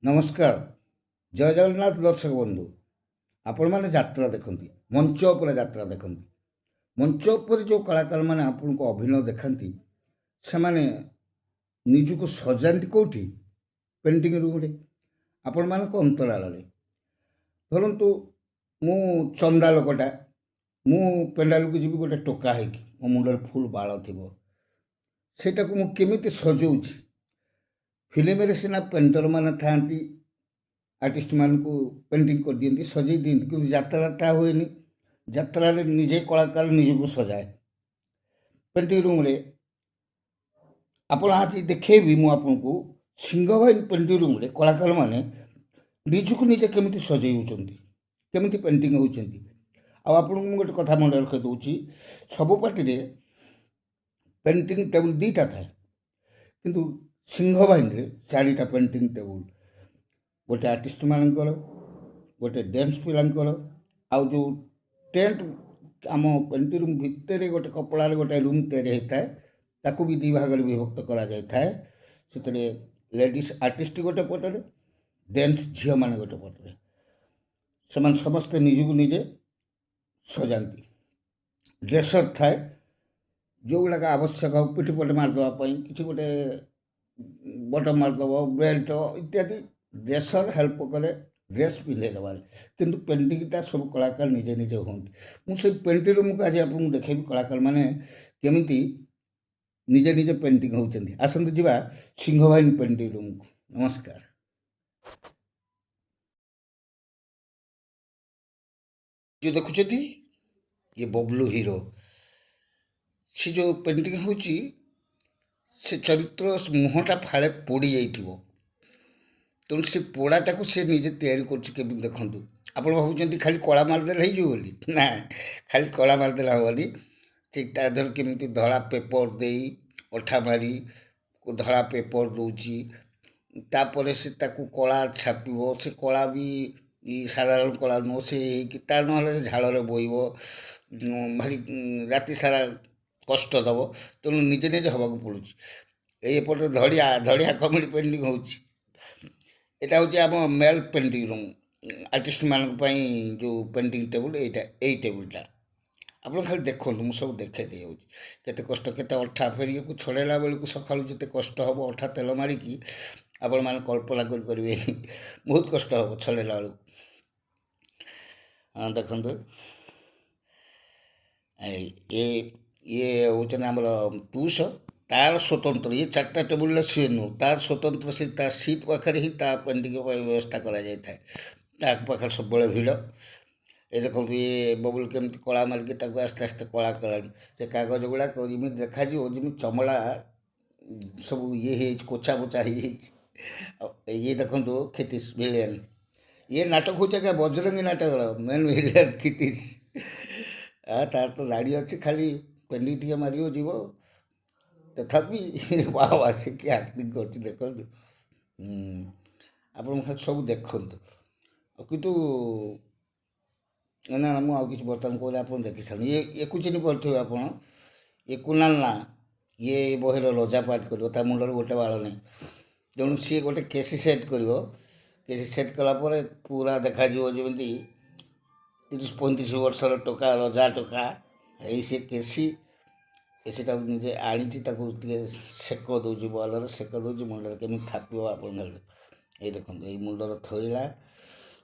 ନମସ୍କାର। ଜୟ ଜଗନ୍ନାଥ ଦର୍ଶକ ବନ୍ଧୁ। ଆପଣମାନେ ଯାତ୍ରା ଦେଖନ୍ତି, ମଞ୍ଚ ଉପରେ ଯାତ୍ରା ଦେଖନ୍ତି। ମଞ୍ଚ ଉପରେ ଯେଉଁ କଳାକାରମାନେ ଆପଣଙ୍କୁ ଅଭିନୟ ଦେଖାନ୍ତି, ସେମାନେ ନିଜକୁ ସଜାନ୍ତି କେଉଁଠି? ପେଣ୍ଟିଂ ରୁମ୍ରେ, ଆପଣମାନଙ୍କ ଅନ୍ତରାଳରେ। ଧରନ୍ତୁ ମୁଁ ଚନ୍ଦା ଲୋକଟା, ମୁଁ ପେଣ୍ଡାଲକୁ ଯିବି ଗୋଟେ ଟୋକା ହେଇକି, ମୋ ମୁଣ୍ଡରେ ଫୁଲ୍ ବାଳ ଥିବ। ସେଇଟାକୁ ମୁଁ କେମିତି ସଜଉଛି? ଫିଲ୍ମରେ ସିନା ପେଣ୍ଟରମାନେ ଥାଆନ୍ତି, ଆର୍ଟିଷ୍ଟମାନଙ୍କୁ ପେଣ୍ଟିଂ କରିଦିଅନ୍ତି, ସଜେଇ ଦିଅନ୍ତି, କିନ୍ତୁ ଯାତ୍ରା ତାହା ହୁଏନି। ଯାତ୍ରାରେ ନିଜେ କଳାକାର ନିଜକୁ ସଜାଏ। ପେଣ୍ଟିଂ ରୁମ୍ରେ ଆପଣ ଆଜି ଦେଖେଇବି ମୁଁ ଆପଣଙ୍କୁ ସିଂହବାହିନୀ ପେଣ୍ଟିଂ ରୁମ୍ରେ କଳାକାରମାନେ ନିଜକୁ ନିଜେ କେମିତି ସଜେଇ ହେଉଛନ୍ତି, କେମିତି ପେଣ୍ଟିଂ ହେଉଛନ୍ତି। ଆଉ ଆପଣଙ୍କୁ ମୁଁ ଗୋଟେ କଥା ମନେ ରଖେଇ ଦେଉଛି, ସବୁ ପାର୍ଟିରେ ପେଣ୍ଟିଂ ଟେବୁଲ୍ ଦୁଇଟା ଥାଏ, କିନ୍ତୁ ସିଂହବାହିନୀରେ 4ଟା ପେଣ୍ଟିଂ ଟେବୁଲ୍। ଗୋଟେ ଆର୍ଟିଷ୍ଟମାନଙ୍କର, ଗୋଟେ ଡ୍ୟାନ୍ସ ପିଲାଙ୍କର, ଆଉ ଯେଉଁ ଟେଣ୍ଟ ଆମ ପେଣ୍ଟିଂ ରୁମ୍ ଭିତରେ ଗୋଟେ କପଡ଼ାରେ ଗୋଟେ ରୁମ୍ ତିଆରି ହୋଇଥାଏ, ତାକୁ ବି ଦୁଇ ଭାଗରେ ବିଭକ୍ତ କରାଯାଇଥାଏ। ସେଥିରେ ଲେଡ଼ିଜ୍ ଆର୍ଟିଷ୍ଟ ଗୋଟେ ପଟରେ, ଡ୍ୟାନ୍ସ ଝିଅମାନେ ଗୋଟେ ପଟରେ। ସେମାନେ ସମସ୍ତେ ନିଜକୁ ନିଜେ ସଜାନ୍ତି। ଡ୍ରେସର୍ ଥାଏ, ଯେଉଁଗୁଡ଼ାକ ଆବଶ୍ୟକ ପିଠି ପଟେ ମାରିଦେବା ପାଇଁ, କିଛି ଗୋଟେ ବଟମ୍ ମାରିଦେବ, ବେଲ୍ଟ ଇତ୍ୟାଦି ଡ୍ରେସର୍ ହେଲ୍ପ କରେ ଡ୍ରେସ୍ ପିନ୍ଧେଇ ଦେବାରେ। କିନ୍ତୁ ପେଣ୍ଟିଂଟା ସବୁ କଳାକାର ନିଜେ ନିଜେ ହୁଅନ୍ତି। ମୁଁ ସେଇ ପେଣ୍ଟିଂ ରୁମ୍କୁ ଆଜି ଆପଣଙ୍କୁ ଦେଖେଇବି କଳାକାରମାନେ କେମିତି ନିଜେ ନିଜେ ପେଣ୍ଟିଂ ହେଉଛନ୍ତି। ଆସନ୍ତୁ ଯିବା ସିଂହବାହିନୀ ପେଣ୍ଟିଂ ରୁମ୍କୁ। ନମସ୍କାର। ଯେଉଁ ଦେଖୁଛନ୍ତି ଇଏ ବବଲୁ ହିରୋ। ସେ ଯେଉଁ ପେଣ୍ଟିଂ ହେଉଛି, ସେ ଚରିତ୍ର ମୁହଁଟା ଫାଳେ ପୋଡ଼ି ଯାଇଥିବ, ତେଣୁ ସେ ପୋଡ଼ାଟାକୁ ସେ ନିଜେ ତିଆରି କରୁଛି। କେମିତି ଦେଖନ୍ତୁ, ଆପଣ ଭାବୁଛନ୍ତି ଖାଲି କଳା ମାରିଦେଲେ ହେଇଯିବ ବୋଲି? ନା, ଖାଲି କଳା ମାରିଦେଲେ ହେବନି। ଠିକ୍ ତା ଦେହରେ କେମିତି ଧଳା ପେପର ଦେଇ ଅଠା ମାରି ଧଳା ପେପର ଦେଉଛି, ତାପରେ ସେ ତାକୁ କଳା ଛାପିବ। ସେ କଳା ବି ସାଧାରଣ କଳା ନୁହଁ, ସେ ହେଇକି ତା ନହେଲେ ଝାଳରେ ବୋହିବ, ଭାରି ରାତି ସାରା କଷ୍ଟ ଦେବ। ତେଣୁ ନିଜେ ନିଜେ ହେବାକୁ ପଡ଼ୁଛି। ଏଇପଟେ ଧଡ଼ିଆ ଧଡ଼ିଆ କମେଡ଼ି ପେଣ୍ଟିଂ ହେଉଛି। এটা ହେଉଛି ଆମ ମେଲ୍ ପେଣ୍ଟିଂ ରୁମ୍, ଆର୍ଟିଷ୍ଟମାନଙ୍କ ପାଇଁ ଯେଉଁ ପେଣ୍ଟିଂ ଟେବୁଲ୍, ଏଇ ଟେବୁଲ୍ଟା। ଆପଣ ଖାଲି ଦେଖନ୍ତୁ, ମୁଁ ସବୁ ଦେଖାଇ ଦେଇଯାଉଛି କେତେ କଷ୍ଟ, କେତେ ଅଠା ଫେରିବାକୁ ଛଡ଼େଇଲା ବେଳକୁ ସକାଳୁ ଯେତେ କଷ୍ଟ ହେବ ଅଠା ତେଲ ମାରିକି, ଆପଣମାନେ କଳ୍ପନା କରିପାରିବେନି। ବହୁତ କଷ୍ଟ ହେବ ଛଡ଼େଇଲା ବେଳକୁ। ଦେଖନ୍ତୁ, ଇଏ ହେଉଛନ୍ତି ଆମର ପୁରୁଷ। ତାର ସ୍ୱତନ୍ତ୍ର, ଇଏ 4ଟା ଟେବୁଲ୍ରେ ସିଏ ନୁହଁ, ତାର ସ୍ୱତନ୍ତ୍ର ସେ ତା ସିଟ୍ ପାଖରେ ହିଁ ତା ପେଣ୍ଟିଂ ପାଇଁ ବ୍ୟବସ୍ଥା କରାଯାଇଥାଏ। ତା ପାଖରେ ସବୁବେଳେ ଭିଡ଼। ଏ ଦେଖନ୍ତୁ, ଇଏ ବବୁଲ କେମିତି କଳା ମାରିକି ତାକୁ ଆସ୍ତେ ଆସ୍ତେ କଳା କଲାଣି। ସେ କାଗଜ ଗୁଡ଼ାକ ଏମିତି ଦେଖାଯିବ ଯେମିତି ଚମଡ଼ା ସବୁ ଇଏ ହେଇଯାଇଛି, କୋଚା ବୋଚା ହେଇଯାଇଛି। ଆଉ ଇଏ ଦେଖନ୍ତୁ କ୍ଷିତୀଶ ଭିଲିଆନ୍। ଇଏ ନାଟକ ହେଉଛି ଆଜ୍ଞା ବଜରଙ୍ଗୀ ନାଟକର ମେନ୍ ଭିଲିଆନ୍ କ୍ଷିତୀଶ। ତାର ତ ଦାଢ଼ି ଅଛି, ଖାଲି ପେଣ୍ଟିଂ ଟିକେ ମାରିବ ଯିବ। ତଥାପି ବାବା ସେ କି ଆକ୍ଟିଂ କରୁଛି ଦେଖନ୍ତୁ। ଆପଣ ଖାଲି ସବୁ ଦେଖନ୍ତୁ। କିନ୍ତୁ ନା, ମୁଁ ଆଉ କିଛି ବର୍ତ୍ତମାନ କହିଲେ ଆପଣ ଦେଖିସାରନ୍ତି। ୟାକୁ ଚିହ୍ନି ପାରୁଥିବେ ଆପଣ, ଇଏ କୁନାଲ ନା। ଇଏ ବହିର ରଜା ପାଠ କରିବ, ତା ମୁଣ୍ଡରେ ଗୋଟେ ବାଳ ନାହିଁ। ତେଣୁ ସିଏ ଗୋଟେ କେସି ସେଟ୍ କରିବ। କେସି ସେଟ୍ କଲା ପରେ ପୁରା ଦେଖାଯିବ ଯେମିତି 30-35 ବର୍ଷର ଟୋକା, ରଜା ଟୋକା। ଏଇ ସେ କେସିଟାକୁ ନିଜେ ଆଣିଛି, ତାକୁ ଟିକେ ସେକ ଦେଉଛି, ବଲରେ ସେକ ଦେଉଛି, ମୁଣ୍ଡରେ କେମିତି ଥାପିବ ଆପଣ ଖାଲି। ଏଇ ଦେଖନ୍ତୁ, ଏଇ ମୁଣ୍ଡରେ ଥୋଇଲା,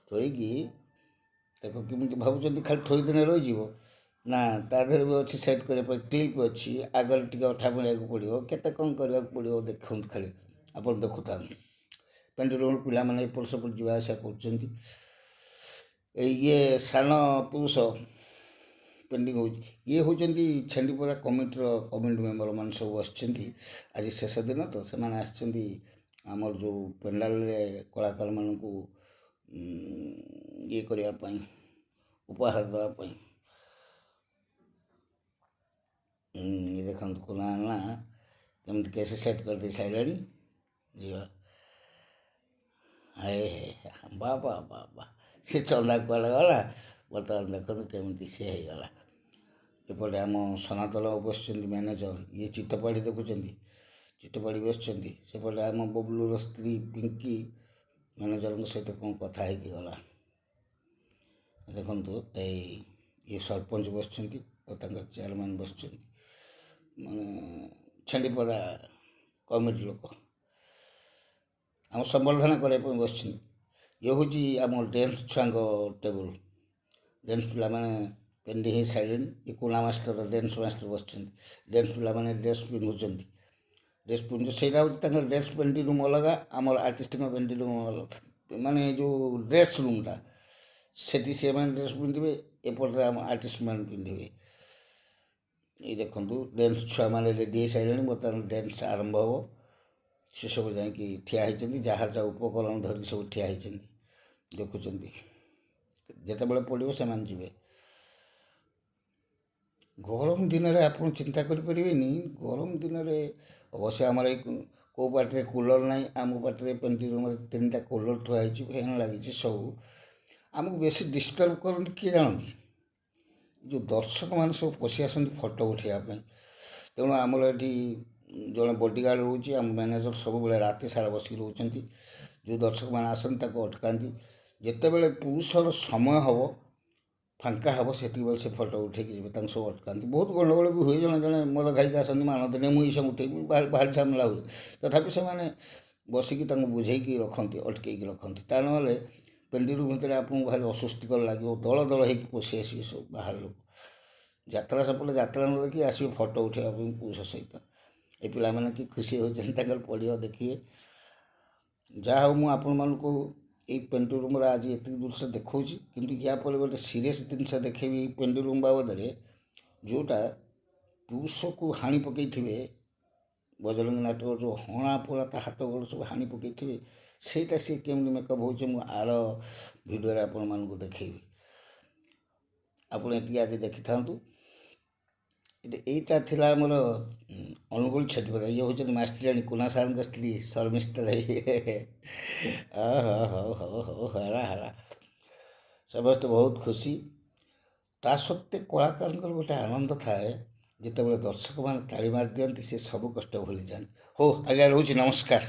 ଥୋଇକି ତାକୁ କେମିତି ଭାବୁଛନ୍ତି ଖାଲି ଥୋଇଦେଲେ ରହିଯିବ? ନା, ତା ଦେହରେ ବି ଅଛି ସେଟ୍ କରିବା ପାଇଁ କ୍ଲିପ୍ ଅଛି, ଆଗରେ ଟିକେ ଅଠା ମିଳିବାକୁ ପଡ଼ିବ, କେତେ କ'ଣ କରିବାକୁ ପଡ଼ିବ ଦେଖନ୍ତୁ। ଖାଲି ଆପଣ ଦେଖୁଥାନ୍ତୁ। ପେଣ୍ଟିଂ ରୁମ୍ ପିଲାମାନେ ଏପଟ ସେପଟ ଯିବା ଆସିବା କରୁଛନ୍ତି। ଇଏ ସାନ ପୁରୁଷ ପେଣ୍ଟିଂ ହେଉଛି। ଇଏ ହେଉଛନ୍ତି ଛେଣ୍ଡିପଦା କମିଟିର କମିଟି ମେମ୍ବର ମାନେ ସବୁ ଆସିଛନ୍ତି। ଆଜି ଶେଷ ଦିନ ତ, ସେମାନେ ଆସିଛନ୍ତି ଆମର ଯେଉଁ ପେଣ୍ଡାଲରେ କଳାକାରମାନଙ୍କୁ ଇଏ କରିବା ପାଇଁ, ଉପହାର ଦେବା ପାଇଁ। ଇଏ ଦେଖନ୍ତୁ, କୁନା ନା କେମିତି କେସି ସେଟ୍ କରିଦେଇ ସାରିଲାଣି। ଯିବା ହେ ବାବା ବାବା, ସେ ଚନ୍ଦା କୁଆଡ଼େ ଗଲା? ବର୍ତ୍ତମାନ ଦେଖନ୍ତୁ କେମିତି ସେ ହେଇଗଲା। ଏପଟେ ଆମ ସନାତନ ବସିଛନ୍ତି ମ୍ୟାନେଜର, ଇଏ ଚିତ୍ତପାଢ଼ୀ ଦେଖୁଛନ୍ତି, ଚିତ୍ତପାଢ଼ୀ ବସିଛନ୍ତି। ସେପଟେ ଆମ ବବଲୁର ସ୍ତ୍ରୀ ପିଙ୍କି, ମ୍ୟାନେଜରଙ୍କ ସହିତ କ'ଣ କଥା ହେଇକି ଗଲା। ଦେଖନ୍ତୁ ଇଏ ସରପଞ୍ଚ ବସିଛନ୍ତି ଆଉ ତାଙ୍କର ଚେୟାରମ୍ୟାନ୍ ବସିଛନ୍ତି, ମାନେ ଛେଣ୍ଡିପଡ଼ା କମିଟି ଲୋକ ଆମ ସମ୍ବର୍ଦ୍ଧନା କରିବା ପାଇଁ ବସିଛନ୍ତି। ଇଏ ହେଉଛି ଆମ ଡ୍ୟାନ୍ସ ଛୁଆଙ୍କ ଟେବୁଲ୍। ଡ୍ୟାନ୍ସ ପିଲାମାନେ ପେଣ୍ଡି ହେଇ ସାରିଲେଣି। ଏ କୁଣା ମାଷ୍ଟର ଡ୍ୟାନ୍ସ ମାଷ୍ଟର ବସିଛନ୍ତି। ଡ୍ୟାନ୍ସ ପିଲାମାନେ ଡ୍ରେସ୍ ପିନ୍ଧୁଛନ୍ତି, ସେଇଟା ହେଉଛି ତାଙ୍କର ଡ୍ରେସ୍ ପେଣ୍ଟି ରୁମ୍ ଅଲଗା, ଆମର ଆର୍ଟିଷ୍ଟଙ୍କ ପେଣ୍ଟି ରୁମ୍ ଅଲଗା। ମାନେ ଯେଉଁ ଡ୍ରେସ୍ ରୁମ୍ଟା ସେଠି ସେମାନେ ଡ୍ରେସ୍ ପିନ୍ଧିବେ, ଏପଟରେ ଆମ ଆର୍ଟିଷ୍ଟମାନେ ପିନ୍ଧିବେ। ଏଇ ଦେଖନ୍ତୁ ଡ୍ୟାନ୍ସ ଛୁଆମାନେ ରେଡ଼ି ହେଇସାରିଲେଣି, ବର୍ତ୍ତମାନ ଡ୍ୟାନ୍ସ ଆରମ୍ଭ ହେବ। ସେସବୁ ଯାଇକି ଠିଆ ହେଇଛନ୍ତି, ଯାହା ଯାହା ଉପକରଣ ଧରିକି ସବୁ ଠିଆ ହେଇଛନ୍ତି ଦେଖୁଛନ୍ତି। ଯେତେବେଳେ ପଡ଼ିବ ସେମାନେ ଯିବେ। ଗରମ ଦିନରେ ଆପଣ ଚିନ୍ତା କରିପାରିବେନି, ଗରମ ଦିନରେ ଅବଶ୍ୟ ଆମର ଏଇ କେଉଁ ପାର୍ଟିରେ କୁଲର୍ ନାହିଁ, ଆମ ପାର୍ଟିରେ ପେଣ୍ଟି ରୁମ୍ରେ 3ଟା କୁଲର୍ ଥୁଆ ହେଇଛି, ଫ୍ୟାନ୍ ଲାଗିଛି ସବୁ। ଆମକୁ ବେଶୀ ଡିଷ୍ଟର୍ବ କରନ୍ତି କିଏ ଜାଣନ୍ତି? ଯେଉଁ ଦର୍ଶକମାନେ ସବୁ ପଶି ଆସନ୍ତି ଫଟୋ ଉଠାଇବା ପାଇଁ। ତେଣୁ ଆମର ଏଠି ଜଣେ ବଡ଼ିଗାର୍ଡ଼ ରହୁଛି, ଆମ ମ୍ୟାନେଜର ସବୁବେଳେ ରାତି ସାରା ବସିକି ରହୁଛନ୍ତି। ଯେଉଁ ଦର୍ଶକମାନେ ଆସନ୍ତି ତାକୁ ଅଟକାନ୍ତି। ଯେତେବେଳେ ପୁରୁଷର ସମୟ ହେବ, ଫାଙ୍କା ହେବ, ସେତିକିବେଳେ ସେ ଫଟୋ ଉଠେଇକି ଯିବେ, ତାଙ୍କୁ ସବୁ ଅଟକାନ୍ତି। ବହୁତ ଗଣ୍ଡଗୋଳ ବି ହୁଏ, ଜଣେ ଜଣେ ମଦ ଖାଇକି ଆସନ୍ତି, ମାନନ୍ତିନି, ମୁଁ ଏସବୁ ଉଠେଇବି, ଭାରି ଝାମେଲା ହୁଏ। ତଥାପି ସେମାନେ ବସିକି ତାଙ୍କୁ ବୁଝେଇକି ରଖନ୍ତି, ଅଟକେଇକି ରଖନ୍ତି। ତା ନହେଲେ ପେଣ୍ଡିରୁ ଭିତରେ ଆପଣଙ୍କୁ ଭାରି ଅସ୍ୱସ୍ତିକର ଲାଗିବ। ଦଳ ଦଳ ହେଇକି ପଶି ଆସିବେ ସବୁ ବାହାର ଲୋକ। ଯାତ୍ରା ସେପଟେ ଯାତ୍ରା ନ ଦେଖି ଆସିବେ ଫଟୋ ଉଠାଇବା ପାଇଁ ପୁରୁଷ ସହିତ। ଏ ପିଲାମାନେ କି ଖୁସି ହେଉଛନ୍ତି, ତାଙ୍କର ପଡ଼ିବ ଦେଖିବେ। ଯାହା ହଉ, ମୁଁ ଆପଣମାନଙ୍କୁ ଏଇ ପେଣ୍ଟି ରୁମ୍ର ଆଜି ଏତିକି ଦୃଶ୍ୟ ଦେଖାଉଛି, କିନ୍ତୁ ୟା ପରେ ଗୋଟେ ସିରିୟସ୍ ଜିନିଷ ଦେଖେଇବି ଏଇ ପେଣ୍ଟି ରୁମ୍ ବାବଦରେ। ଯେଉଁଟା ପୁରୁଷକୁ ହାଣି ପକାଇଥିବେ, ବଜରଙ୍ଗୀ ନାଟକ ଯେଉଁ ହଣା ପୋଡ଼ା ତା ହାତ ଗୋଡ଼ ସବୁ ହାଣି ପକାଇଥିବେ, ସେଇଟା ସିଏ କେମିତି ମେକଅପ୍ ହେଉଛି ମୁଁ ଆର ଭିଡ଼ିଓରେ ଆପଣମାନଙ୍କୁ ଦେଖେଇବି। ଆପଣ ଏତିକି ଆଜି ଦେଖିଥାନ୍ତୁ। ଏଇଟା ଥିଲା ଆମର ଅନୁଗୁଳ ଛେଟିପଦା। ଇଏ ହେଉଛନ୍ତି ମାଷ୍ଟ୍ରିଆଣୀ କୁନା ସାର୍ଙ୍କ ସ୍ତ୍ରୀ ଶର୍ମିଷ୍ଠା ଦେବୀ। ହଉ ହେଲା ସମସ୍ତେ ବହୁତ ଖୁସି। ତା ସତ୍ତ୍ୱେ କଳାକାରଙ୍କର ଗୋଟେ ଆନନ୍ଦ ଥାଏ, ଯେତେବେଳେ ଦର୍ଶକମାନେ ତାଳି ମାରି ଦିଅନ୍ତି, ସେ ସବୁ କଷ୍ଟ ଭୁଲିଯାଆନ୍ତି। ହଉ ଆଜ୍ଞା, ରହୁଛି, ନମସ୍କାର।